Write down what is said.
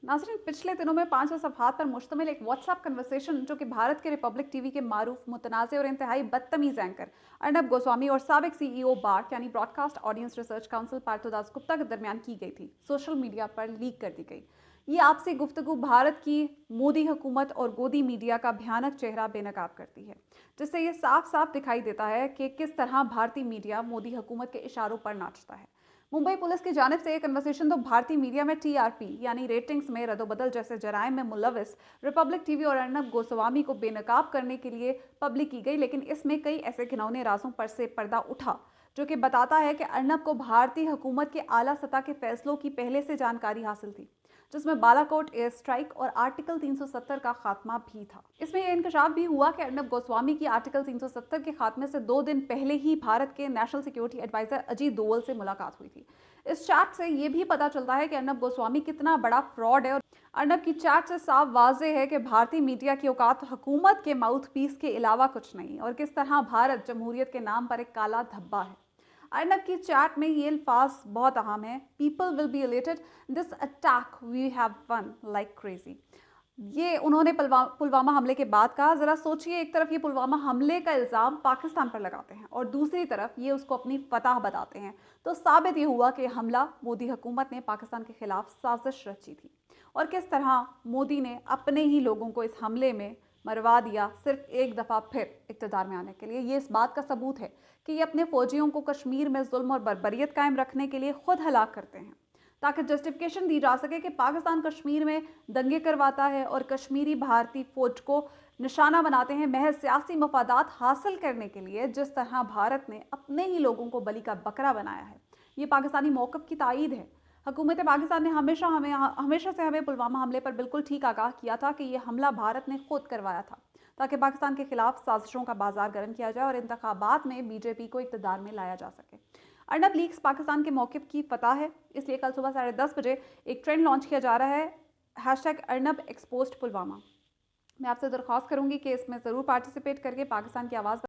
नाज़रीन, पिछले दिनों में 5 सफ़हात पर मुश्तमिल एक व्हाट्सएप कन्वर्सेशन जो कि भारत के रिपब्लिक टीवी के मारूफ, मुतनाज़ और इंतहाई बदतमीज़ एंकर अर्नब गोस्वामी और साबिक सीईओ बार्ट यानी Broadcast Audience Research Council Parthodas Gupta के दरमियान की गई थी, सोशल मीडिया पर लीक कर दी गई। ये आपसी गुफ्तगू भारत की मोदी हुकूमत और गोदी मीडिया का भयानक चेहरा बेनकाब करती है, जिससे ये साफ साफ दिखाई देता है कि किस तरह भारतीय मीडिया मोदी हुकूमत के इशारों पर नाचता है। मुंबई पुलिस की जानिब से एक कन्वर्सेशन तो भारतीय मीडिया में टीआरपी यानी रेटिंग्स में रद्दोबदल जैसे जराइम में मुलविस रिपब्लिक टीवी और अर्नब गोस्वामी को बेनकाब करने के लिए पब्लिक की गई, लेकिन इसमें कई ऐसे घिनौने राजों पर से पर्दा उठा जो कि बताता है कि अर्नब को भारतीय हुकूमत के आला सतह के फैसलों की पहले से जानकारी हासिल थी, जिसमें बालाकोट एयर स्ट्राइक और आर्टिकल 370 का खात्मा भी था। इसमें यह इंकशाफ भी हुआ कि अर्नब गोस्वामी की आर्टिकल 370 के खात्मे से 2 दिन पहले ही भारत के national security adviser Ajit Doval से मुलाकात हुई थी। इस चैट से यह भी पता चलता है कि अर्नब गोस्वामी कितना बड़ा फ्रॉड है और अर्नब की चैट से साफ वाजे है कि भारतीय मीडिया की औकात हुकूमत के माउथ पीस के अलावा कुछ नहीं और किस तरह भारत जमहूरियत के नाम पर एक काला धब्बा है। अर्नब की चैट में ये अल्फाज बहुत अहम है, people will be elated this attack we have won like crazy. ये उन्होंने पुलवामा हमले के बाद कहा। ज़रा सोचिए, एक तरफ ये पुलवामा हमले का इल्ज़ाम पाकिस्तान पर लगाते हैं और दूसरी तरफ ये उसको अपनी फतह बताते हैं, तो साबित ये हुआ कि हमला मोदी हुकूमत ने पाकिस्तान के खिलाफ साजिश रची थी और किस तरह मोदी ने अपने ही लोगों को इस हमले में मरवा दिया सिर्फ एक दफ़ा फिर इक़्तिदार में आने के लिए। ये इस बात का सबूत है कि ये अपने फौजियों को कश्मीर में जुल्म और बर्बरियत कायम रखने के लिए खुद हलाक करते हैं ताकि जस्टिफिकेशन दी जा सके कि पाकिस्तान कश्मीर में दंगे करवाता है और कश्मीरी भारतीय फौज को निशाना बनाते हैं महज सियासी मफादात हासिल करने के लिए। जिस तरह भारत ने अपने ही लोगों को बलि का बकरा बनाया है, ये पाकिस्तानी मौक़िफ़ की तायीद है। हुकूमत पाकिस्तान ने हमेशा से हमें पुलवामा हमले पर बिल्कुल ठीक आगाह किया था कि यह हमला भारत ने खुद करवाया था ताकि पाकिस्तान के खिलाफ साजिशों का बाजार गर्म किया जाए और इंतखाबात में बीजेपी को इक़्तिदार में लाया जा सके। अर्नब लीक्स पाकिस्तान के मौक़िफ़ की फतह है, इसलिए कल सुबह 10:30 बजे एक ट्रेंड लॉन्च किया जा रहा है, #अर्नब एक्सपोज्ड पुलवामा। मैं आपसे दरख्वास्त करूंगी कि इसमें ज़रूर पार्टिसिपेट करके पाकिस्तान की आवाज़